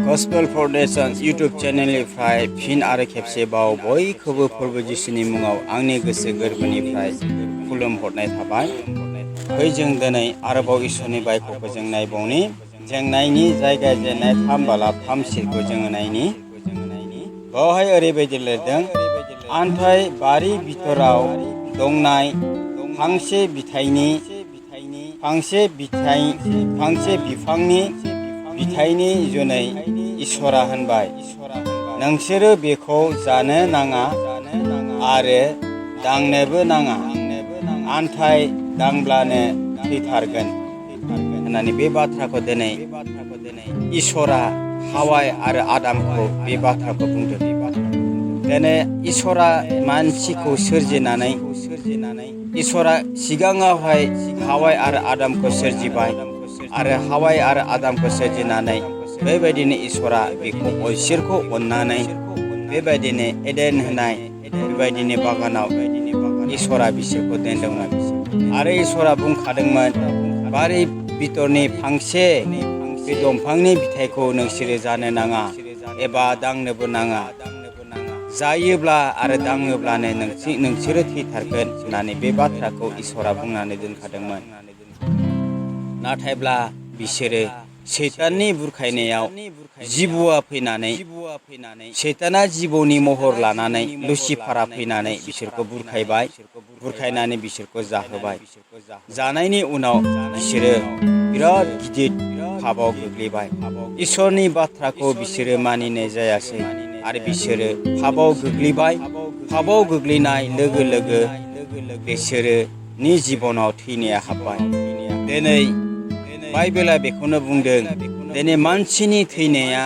Gospel Foundation YouTube चेनेलनिफ्राय फिन आरो खेबसेबाव बयखौबो फोरबो जिसुनि मुङाव आंनि गोसो गोरबोनिफ्राय खुलुमहरनाय थाबाय। फै जों दिनै आरोबाव इसोरनि बायख'खौ जों नायबावनि। जों नायनि जायगा जेननाय 3 बालाब 3 सिरखौ जोङो नायनि। बेवहाय ओरैबायदि लिरदों, आन्थाय बारि बिथोराव दंनाय फांसे बिफांनि बिथाइनि जुनै इसोरा होनबाय, नोंसोरो बेखौ जानो नाङा आरो दांनोबो नाङा, आन्थाय दांब्लानो थैथारगोन होननानै बे बाथ्राखौ दिनै इसोरा हावाय आरो आदामखौ बे बाथ्राखौ बुंदों। दिनै इसोरा मानसिखौ सोरजिनानै इसोरा सिगाङावहाय हावाय आरो आदामखौ सोरजिबाय आरो हावाय आरो आदामखौ सोरजिनानै बेबायदिनो इसोरा बेखौ बिसोरखौ अननानै बेबायदिनो एडेन होनाय बेबायदिनो बागानाव इसोरा बिसोरखौ दोनदोंमोन आरो इसोरा बुंखादोंमोन, बारि बिथोरनि फांसे बे दंफांनि बिथाइखौ नोंसोरो जानो नाङा एबा दांनोबो नाङा, जायोब्ला आरो दाङोब्लानो नोंसोरो थैथारगोन होननानै बे बाथ्राखौ इसोरा बुंनानै दोनखादोंमोन। नाथायब्ला बिसोरो सैताननि बुरखायनायाव जिबौआ फैनानै, सैताना जिबौनि महर लानानै लुसिफारा फैनानै बिसोरखौ बुरखायनानै बिसोरखौ जाहोबाय। जानायनि उनाव बिसोरो बिराद गिदिर पापाव गोग्लैबाय। इसोरनि बाथ्राखौ बिसोरो मानिनाय जायासै आरो बिसोरो पापाव गोग्लैबाय। पापाव गोग्लैनाय लोगो लोगो बिसोरनि जिबनाव थैनाया हाबबाय। दिनै बाइबेला बेखौनो बुंदों, दिनै मानसिनि थैनाया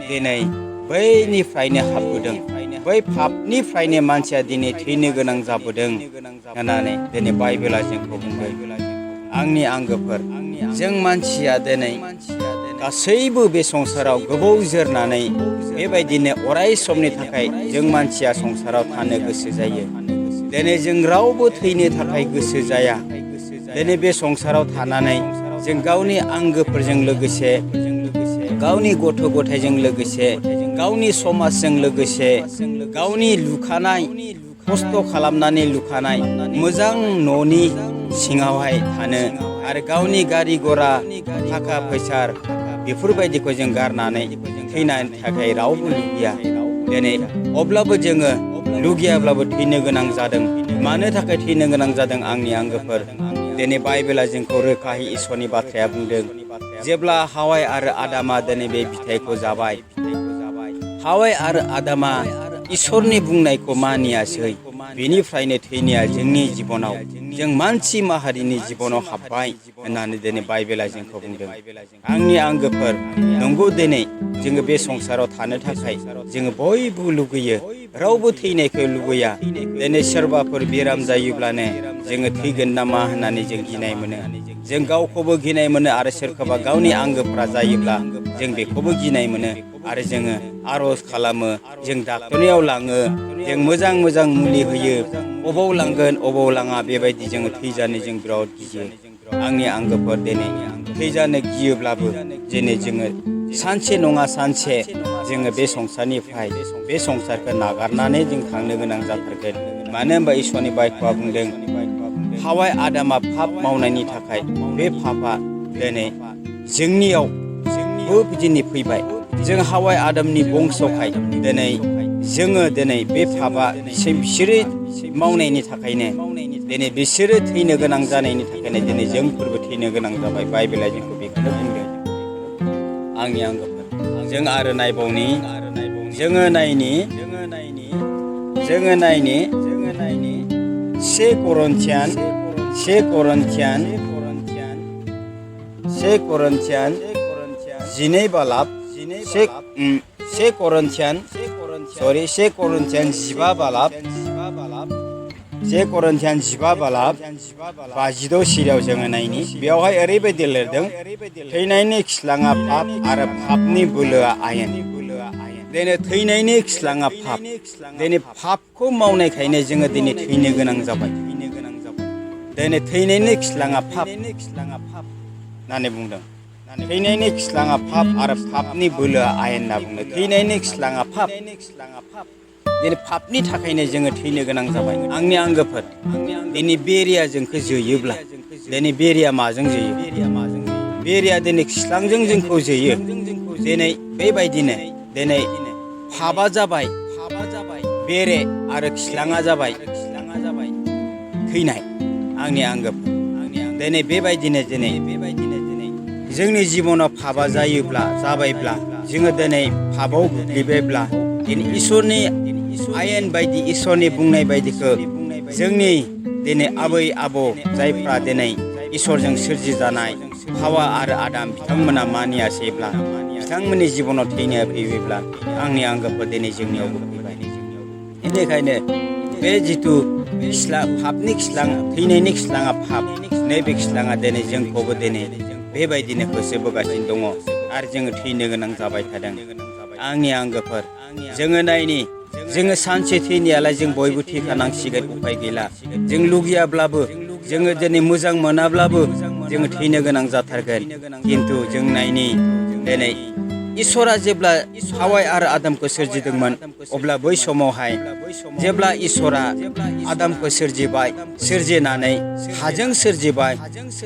दिनै बैनिफ्रायनो हाबबोदों, बै पापनिफ्रायनो मानसिया दिनै थैनो गोनां जाबोदों होननानै दिनै बाइबेला जोंखौ बुंदों। आंनि आंगोफोर, जों मानसिया दिनै गासैबो बे संसाराव गोबाव जोरनानै बेबायदिनो अराय समनि थाखाय जों मानसिया संसाराव थानो गोसो जायो। दिनै जों रावबो थैनो थाखाय गोसो जाया। दिनै बे संसाराव थानानै जों गावनि आंगोफोरजों लोगोसे, गावनि गथ' गथायजों लोगोसे, गावनि समाजजों लोगोसे, गावनि लुखानाय खस्थ' खालामनानै लुखानाय मोजां न'नि सिङावहाय थानो आरो गावनि गारि घरा थाखा फैसा बेफोरबायदिखौ जों गारनानै थैनायनि थाखाय रावबो लुगैया। दिनै अब्लाबो जोङो लुगैयाब्लाबो थैनो गोनां जादों। मानो थाखाय थैनो गोनां जादों आंनि आंगोफोर? दिनै बाइबेला जोंखौ रोखायै इसोरनि बाथ्राया बुंदों, जेब्ला हावाय आरो आदामा दिनै बे फिथाइखौ जाबाय, हावाय आरो आदामा इसोरनि बुंनायखौ मानियासै, बेनिफ्रायनो थैनाया जोंनि जिबनाव, जों मानसि माहारिनि जिबनाव हाबबाय होननानै दिनै बाइबेला जोंखौ बुंदों। आंनि आंगोफोर, नंगौ दिनै जोङो बे संसाराव थानो थाखाय जोङो बयबो लुगैयो, रावबो थैनायखौ लुगैया। दिनै सोरबाफोर बेराम जायोब्लानो जोङो थैगोन नामा होननानै जों गिनाय मोनो। जों गावखौबो गिनाय मोनो आरो सोरखौबा गावनि आंगोफ्रा जायोब्ला जों बेखौबो गिनाय मोनो आरो जोङो आर'ज खालामो, जों डाक्टरनियाव लाङो, जों मोजां मोजां मुलि होयो, अबाव लांगोन अबाव लाङा बेबायदि जोङो थैजानो जों बिराद गियो। आंनि आंगोफोर, दिनै थैजानो गियोब्लाबो दिनै जोङो सानसे नङा सानसे जोङो बे संसारनिफ्राय बे संसारखौ नागारनानै जों थांनो गोनां जाथारगोन। मानो होनबा इसोरनि बायख'आ बुंदों, हावाय आदामा पाप मावनायनि थाखाय बे पापआ दिनै जोंनियावबो दिनै फैबाय। जों हावाय आदामनि बंस'खाय जोङो दिनै बे पापआ बिसोरो मावनायनि थाखायनो दिनै बिसोरो थैनो गोनां जानायनि थाखायनो दिनै जोंफोरबो थैनो गोनां जाबाय। बाइबेला जोंखौ बेखौनो बुंदों। आंनि आंगोफोर, जों आरो नायबावनि, जोङो नायनि 1 करन्थियान 12 बालाब 1 करन्थियान 15 बालाब 56 सिरियाव जोङो नायनि। बेवहाय ओरैबायदि लिरदों, थैनायनि खिस्लाङा पाप आरो पापनि बोलोआ आयेन। दिनै थैनायनि खिस्लाङा पाप। दिनै पापखौ मावनायखायनो जोङो दिनै थैनो गोनां जाबाय। दिनै थैनायनि खिस्लाङा पाप होननानै बुंदों। थैनायनि खिस्लाङा पाप आरो पापनि बोलोआ आयेन होनना बुङो। थैनायनि खिस्लाङा पाप। दिनै पापनि थाखायनो जोङो थैनो गोनां जाबाय। आंनि आंगोफोर, दिनै बेरिया जोंखौ जोयोब्ला, दिनै बेरिया माजों जोयो? बेरिया दिनै खिस्लांजों जोंखौ जोयो। दिनै बेबायदिनो दिनै पापआ जाबाय बेरे आरो खिस्लाङा जाबाय थैनाय। आंनि आंगोफोर, दिनै बेबायदिनो जोंनि जिबनाव पापआ जाबायब्ला जोङो दिनै पापआव गोग्लैबायब्ला दिनै इसोरनि आयेन बायदि, इसोरनि बुंनाय बायदिखौ जोंनि दिनै आबै आबौ जायफ्रा दिनै इसोरजों सोरजिजानाय हावा आरो आदाम बिथांमोना मानियासैब्ला, बिथांमोननि जिबनाव थैनाया फैयोब्ला आंनि आंगोफोर दिनै जोंनियावबो फैबाय। बेनिखायनो बे जिथु पापनि खिस्लां, थैनायनि खिस्लाङा पाप, नैबे खिस्लाङा दिनै जोंखौबो दिनै बेबायदिनो होसोबोगासिनो दङ आरो जोङो थैनो गोनां जाबाय थादों। आंनि आंगोफोर, जोङो सानसे थैनायालाय जों बयबो थैखानांसिगोन, उपाय गैला। जों लुगैयाब्लाबो, जोङो दिनै मोजां मोनाब्लाबो जोङो थैनो गोनां जाथारगोन। खिन्थु जों दिनै इसोरा जेब्ला हावा आरो आदामखौ सोरजिदोंमोन, अब्ला बै समावहाय जेब्ला इसोरा आदामखौ सोरजिबाय, सोरजिनानै हाजों सोरजिबाय,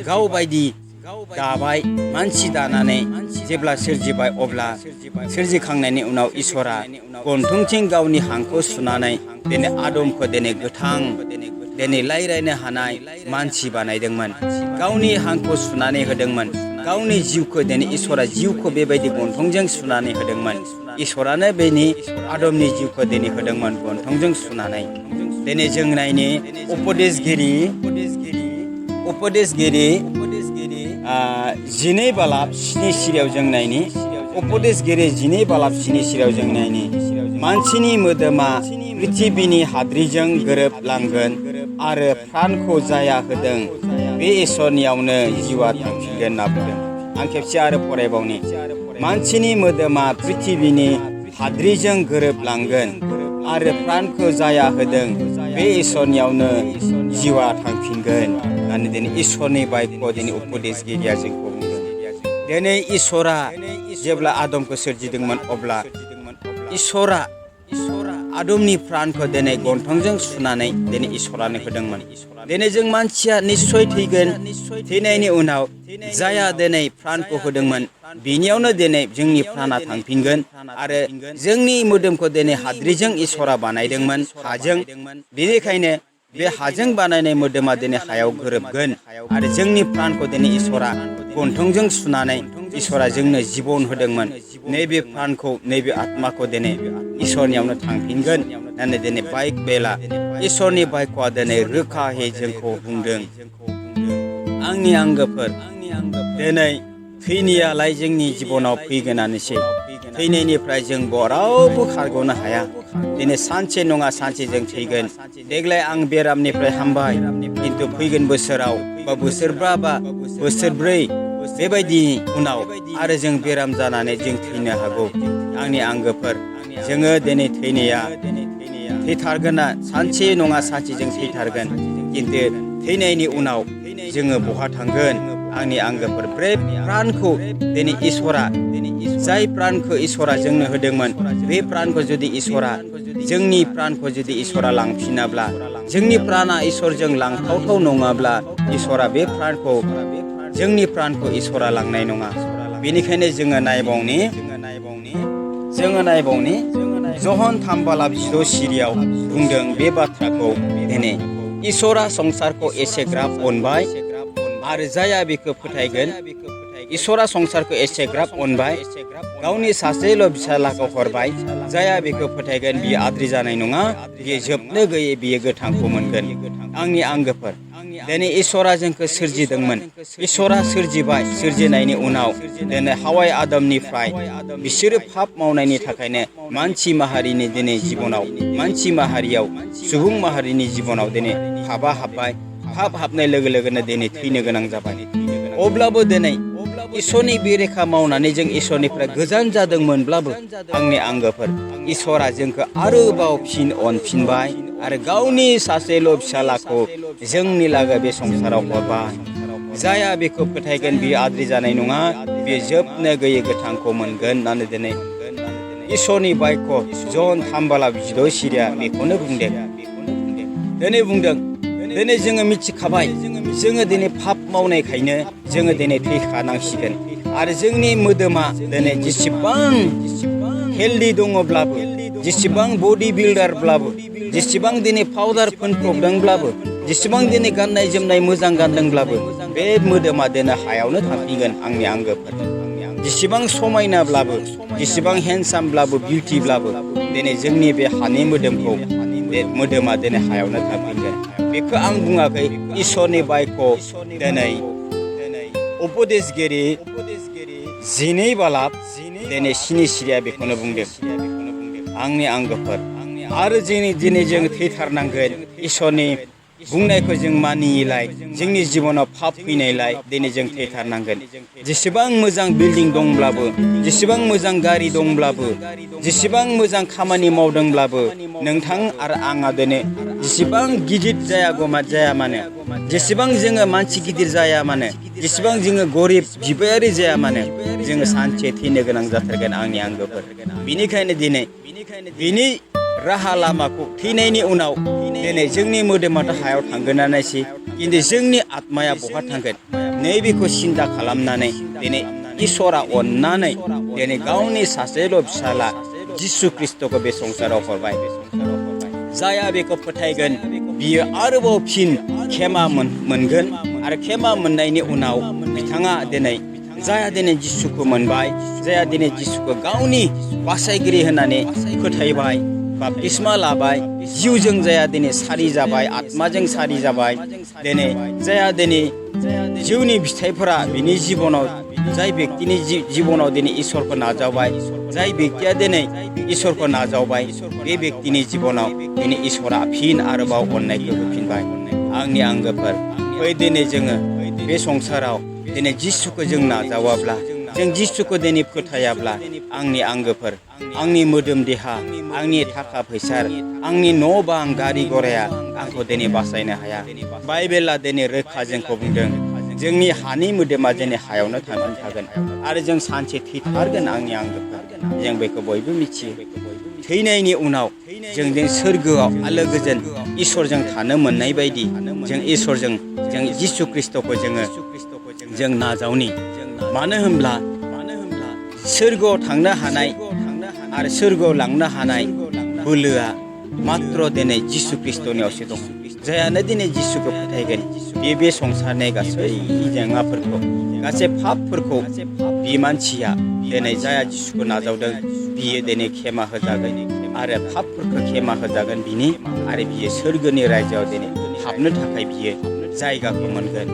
गाव बायदि दाबाय, मानसि दानानै जेब्ला सोरजिबाय, अब्ला सोरजिखांनायनि उनाव इसोरा गन्थंथिं गावनि हांखौ सुनानै दिनै आदमखौ दिनै गोथां, दिनै रायज्लायनो हानाय मानसि बानायदोंमोन। गावनि हांखौ सुनानै होदोंमोन। गावनि जिउखौ दिनै इसोरा जिउखौ बेबायदि गन्थंजों सुनानै होदोंमोन। इसोरानो बेनि आदमनि जिउखौ दिनै होदोंमोन गन्थंजों सुनानै। दिनै जों नायनि उपदेशगिरि 12 बालाब 7 सिरियाव जों नायनि, उपदेशगिरि 12 बालाब 7 सिरियाव जों नायनि, मानसिनि मोदोमा पृथिबिनि हाद्रिजों गोरोबलांगोन आरो प्राणखौ जाया होदों बे इसोरनियावनो जिउआ थांफिनगोन होनना बुंदों। आं खेबसे आरो फरायबावनि, मानसिनि मोदोमा पृथिबिनि हाद्रिजों गोरोबलांगोन आरो प्राणखौ जाया होदों बे इसोरनियावनो जिउआ थांफिनगोन होननानै दिनै इसोरनि बायख' दिनै उपदेशगिरिया जोंखौ बुंदों। दिनै इसोरा जेब्ला आदमखौ सोरजिदोंमोन, अब्ला इसोरा आदमनि प्राणखौ दिनै गन्थंजों सुनानै दिनै इसोरानो होदोंमोन। दिनै जों मानसिया निस्सय थैगोन। थैनायनि उनाव जाया दिनै प्राणखौ होदोंमोन, बिनियावनो दिनै जोंनि प्राणा थांफिनगोन। आरो जोंनि मोदोमखौ दिनै हाद्रिजों इसोरा बानायदोंमोन, हाजों। बेनिखायनो बे हाजों बानायनाय मोदोमा दिनै हायाव गोरोबगोन आरो जोंनि प्राणखौ दिनै इसोरा गन्थंजों सुनानै इसोरा जोंनो जिबन होदोंमोन। नैबे प्राणखौ, नैबे आत्माखौ दिनै इसोरनियावनो थांफिनगोन होननानै दिनै बाइबेला, इसोरनि बायख'आ दिनै रोखायै जोंखौ बुंदों। आंनि आंगोफोर, दिनै थैनायालाय जोंनि जिबनाव फैगोनानोसै। थैनायनिफ्राय जों रावबो खारग'नो हाया। दिनै सानसे नङा सानसे जों थैगोन। देग्लाय आं बेरामनिफ्राय हामबाय, खिन्थु फैगोन बोसोराव बा बोसोरबा बा बोसोरब्रै बेबायदि उनाव आरो जों बेराम जानानै जों थैनो हागौ। आंनि आंगोफोर, जोङो दिनै थैथारगोना, सानसे नङा सानसे जों थैथारगोन। खिन्थु थैनायनि उनाव जोङो बहा थांगोन? आंनि आंगोफोर, बे प्राणखौ दिनै इसोरा, जाय प्राणखौ इसोरा जोंनो होदोंमोन, बे प्राणखौ जुदि इसोरा, जोंनि प्राणखौ जुदि इसोरा लांफिनाब्ला, जोंनि प्राणा इसोरजों लांथावथाव नङाब्ला, इसोरा बे प्राणखौ, जोंनि प्राणखौ इसोरा लांनाय नङा। बेनिखायनो जोङो नायबावनि जहन 3 बालाब 16 सिरियाव बुंदों बे बाथ्राखौ। दिनै इसोरा संसारखौ एसेग्राब अनबाय आरो जाया बेखौ फोथायगोन। इसोरा संसारखौ एसेग्राब अनबाय, गावनि सासेल' फिसालाखौ हरबाय। जाया बेखौ फोथायगोन बियो आद्रि जानाय नङा, बियो जोबनो गैयै, बियो गोथांखौ मोनगोन। आंनि आंगोफोर, दिनै इसोरा जोंखौ सोरजिदोंमोन। इसोरा सोरजिबाय। सोरजिनायनि उनाव दिनै हावा आदमनिफ्राय बिसोरो पाप मावनायनि थाखायनो मानसि माहारिनि दिनै जिबनाव, मानसि माहारियाव, सुबुं माहारिनि जिबनाव दिनै पापआ हाबबाय। पाप हाबनाय लोगो लोगोनो दिनै थैनो गोनां जाबाय। अब्लाबो दिनै इसोरनि बेरेखा मावनानै जों इसोरनिफ्राय गोजान जादोंमोनब्लाबो, आंनि आंगोफोर, इसोरा जोंखौ आरोबाव फिन अनफिनबाय आरो गावनि सासेल' फिसालाखौ जोंनि लागै बे संसाराव हरबाय। जाया बेखौ फोथायगोन बियो आद्रि जानाय नङा, बियो जोबनो गैयै गोथांखौ मोनगोन होननानै दिनै इसोरनि बायख' जन 3:6 सिरिया बेखौनो बुंदों। दिनै बुंदों, दिनै जोङो मिथिखाबाय, जोङो दिनै पाप मावनायखायनो जोङो दिनै थैखानांसिगोन। आरो जोंनि मोदोमा दिनै जेसेबां हेल्दि दङब्लाबो, जेसेबां बडि बिल्डारब्लाबो, जेसेबां दिनै पाउडार फोनफ्रबदोंब्लाबो, जेसेबां दिनै गाननाय जोमनाय मोजां गानदोंब्लाबो बे मोदोमा दिनै हायावनो थांफिनगोन आंनि आंगोफोर। जेसेबां समायनाब्लाबो, जेसेबां हेन्डसामब्लाबो, बिउटिब्लाबो दिनै जोंनि बे हानि मोदोमखौ बे मोदोमा दिनै हायावनो थांफिनगोन। बेखौ आं बुङाखै, इसोरनि बायख' दिनै उपदेशगिरि 12 दिनै 7 सिरिया बेखौनो बुंदों। आंनि आंगोफोर, आरो दिनै जों थैथारनांगोन। इसोरनि बुंनायखौ जों मानियैलाय, जोंनि जिबनाव पाप फैनायलाय दिनै जों थैथारनांगोन। जेसेबां मोजां बिल्डिं दंब्लाबो, जेसेबां मोजां गारि दंब्लाबो, जेसेबां मोजां खामानि मावदोंब्लाबो, नोंथां आरो आंहा दिनै जेसेबां गिदिर जाया मानो, जेसेबां जोङो मानसि गिदिर जाया मानो, जेसेबां जोङो गरिब बिबायारि जाया मानो, जोङो सानसे थैनो गोनां जाथारगोन आंनि आंगोफोर। बिनिखायनो दिनै बिनि राहा लामाखौ थैनायनि उनाव दिनै जोंनि मोदोमाथ' हायाव थांगोनानोसै, खिन्थु जोंनि आत्माया बहा थांगोन नैबेखौ सिन्था खालामनानै दिनै इसोरा अननानै दिनै गावनि सासेल' फिसाला जिसु ख्रिस्ट'खौ बे संसाराव हरबाय। जाया बेखौ फोथायगोन बियो आरोबाव फिन खेमा मोनगोन। आरो खेमा मोननायनि उनाव बिथाङा दिनै जाया दिनै जिसुखौ मोनबाय, जाया दिनै जिसुखौ गावनि बासायगिरि होननानै फोथायबाय, बाप्तिस्मा लाबाय, जिउजों जाया दिनै सारि जाबाय, आत्माजों सारि जाबाय। दिनै जाया दिनै जिउनि फिथाइफोरा बिनि जिबनाव, जाय बेक्तिनि जिबनाव दिनै इसोरखौ नाजावबाय, जाय बेक्तिया दिनै इसोरखौ नाजावबाय, बे बेक्तिनि जिबनाव दिनै इसोरा फिन आरोबाव अननायखौ होफिनबाय। आंनि आंगोफोर, फै दिनै जोङो बे संसाराव दिनै जिसुखौ जों नाजावाब्ला, जों जिसुखौ दिनै फोथायाब्ला, आंनि आंगोफोर, आंनि मोदोम देहा, आंनि थाखा फैसा, आंनि न' बां गारि गराया आंखौ दिनै बासायनो हाया। बाइबेला दिनै रोखा जोंखौ बुंदों, जोंनि हानि मोदोमा दिनै हायावनो थांनानै थागोन आरो जों सानसे थैथारगोन आंनि आंगोफोर। जों बेखौ बयबो मिथियो। थैनायनि उनाव जों सोरगोआव आलो गोजोन इसोरजों थानो मोननाय बायदि जों इसोरजों, जों जिसु ख्रिस्ट'खौ जों नाजावनि। मानो होनब्ला सोरगोआव थांनो हानाय आरो सोरगोआव लांनो हानाय बोलोआ मात्र दिनै जिसु ख्रिस्ट'नियावसो दङ। जायानो दिनै जिसुखौ फोथायगोन, बे संसारनि गासै जेंनाफोरखौ, गासै पापफोरखौ बे मानसिया दिनै जाया जिसुखौ नाजावदों, बियो दिनै खेमा होजागोन आरो पापफोरखौ खेमा होजागोन बिनि, आरो बियो सोरगोनि रायजोआव दिनै हाबनो थाखाय बियो जायगाखौ मोनगोन।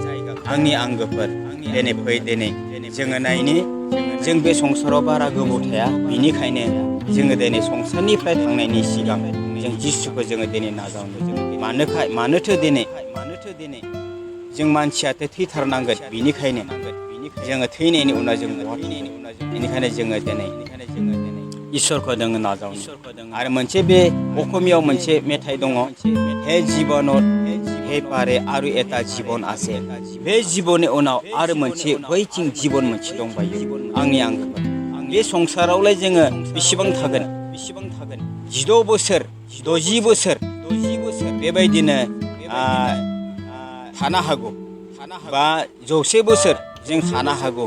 आंनि आंगोफोर, दिनै फै दिनै जोङो नायनि, जों बे संसाराव बारा गोबाव थाया। बिनिखायनो जोङो दिनै संसारनिफ्राय थांनायनि सिगां जों जिसुखौ जोङो दिनै नाजावनो। मानोथो दिनै जों मानसियाथ' थैथारनांगोन। बिनिखायनो जोङो थैनायनि उनाव जों बहा थांगोन? बेनिखायनो जोङो दिनै इसोरखौ जोङो नाजावनो। आरो मोनसे बे अखमियाव मोनसे मेथाइ दङ, हे जिबनत हे पारे आरु एटा जिबन आसे। बे जिबननि उनाव आरो मोनसे बैथिं जिबन मोनसे दंबायो। आंनि आंगोफोर, बे संसारावलाय जोङो बेसेबां थागोन? 16 बोसोर, 60 बोसोर बेबायदिनो थानो हागौ, बा 100 बोसोर जों थानो हागौ,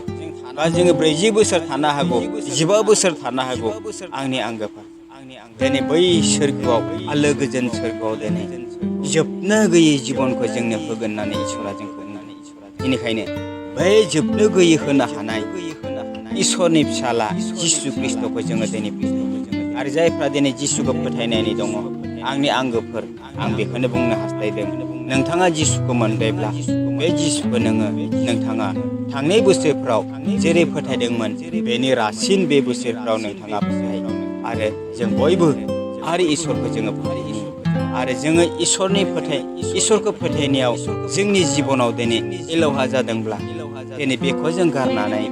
बा जोङो 40 बोसोर थानो हागौ, 15 बोसोर थानो हागौ। आंनि आंगोफोर, दिनै बै सोरगोआव, आलो गोजोन सोरगोआव दिनै जोबनो गैयै जिबनखौ जोंनो होगोन होननानै इसोरा जोंखौ बुंदों। बेनिखायनो बै जोबनो गैयै होनो हानाय इसोरनि फिसाला जिसु ख्रिस्ट'खौ जोङो दिनै फोथायो। आरो जायफ्रा दिनै जिसुखौ फोथायनानै दङ, आंनि आंगोफोर, आं बेखौनो बुंनो हास्थायदों, नोंथाङा जिसुखौ मोनबायब्ला बे जिसुखौ नोंथाङा थांनाय बोसोरफ्राव जेरै फोथायदोंमोन, बेनि रासिन बे बोसोरफ्राव नोंथाङा फोथाय। आरो जों बयबो आरो इसोरखौ जोङो फोथायनि। आरो जोङो इसोरखौ फोथायनायाव जोंनि जिबनाव दिनै एलहा जादोंब्ला, दिनै बेखौ जों गारनानै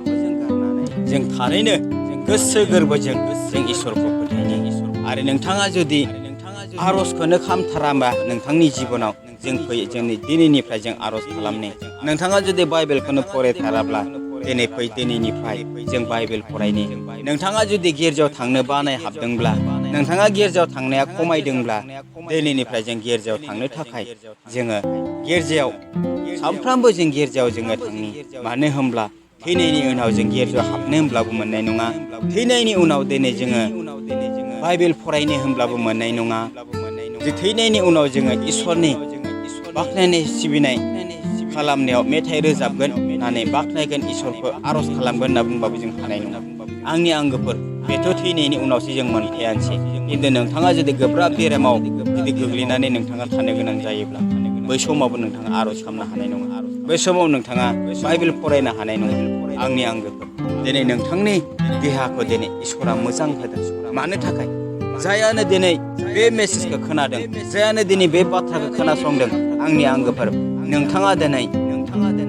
जों थारैनो गोसो गोरबोजों जों इसोरखौ फोथायनि। आरो नोंथाङा जुदि आर'जखौनो खालामथाराबा नोंथांनि जिबनाव जोंनि दिनैनिफ्राय जों आर'ज खालामनि। नोंथाङा जुदि बाइबेलखौनो फरायथाराब्ला दिनै फै दिनैनिफ्राय जों बाइबेल फरायनि। नोंथाङा जुदि गिर्जायाव थांनो बानाय हाबदोंब्ला, नोंथाङा गिर्जायाव थांनाया खमायदोंब्ला दिनैनिफ्राय जों गिर्जायाव थांनो थाखाय जोङो गिर्जायाव सानफ्रामबो जों गिर्जायाव जोङो थांनि। मानो होनब्ला थैनायनि उनाव जों गिर्जायाव हाबनो होनब्लाबो मोननाय नङा। थैनायनि उनाव दिनै जोङो बाइबेल फरायनो होनब्लाबो मोननाय नङा। जे थैनायनि उनाव जोङो इसोरनि बाख्नायनाय सिबिनाय खालामनायाव मेथाइ रोजाबगोन होननानै बाख्नायगोन इसोरखौ आर'ज खालामगोन होनना बुंबाबो जों हानाय नङा। आंनि आंगोफोर, बेथ' थैनायनि उनावसो जों मोनखायानोसै। खिन्थु नोंथाङा जुदि गोब्राब बेरामाव जुदि गोग्लैनानै नोंथाङा थानो गोनां जायोब्ला बै समावबो नोंथाङा आर'ज खालामनो हानाय नङा। बै समाव नोंथाङा बाइबेल फरायनो हानाय नङा। आंनि आंगोफोर, दिनै नोंथांनि देहाखौ दिनै इसोरा मोजां होदों। मानो थाखाय? जायानो दिनै बे मेसेजखौ खोनादों, जायानो दिनै बे बाथ्राखौ खोनासंदों, आंनि आंगोफोर, नोंथाङा दिनै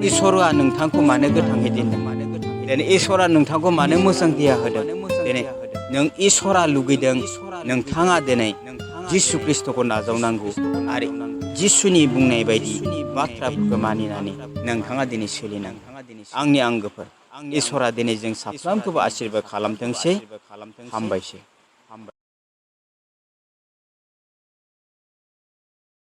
इसोरा नोंथांखौ मानो गोथाङै दोनदों? दिनै इसोरा नोंथांखौ मानो मोजां देहा होदों? दिनै नों इसोरा लुगैदों नोंथाङा दिनै जिसु ख्रिस्ट'खौ नाजावनांगौ आरो जिसुनि बुंनाय बायदि बाथ्राफोरखौ मानिनानै नोंथाङा दिनै सोलिनांगौ। आंनि आंगोफोर, इसोरा दिनै जों साफ्रोमखौबो आशीर्बाद खालामथोंसै। हामबायसै।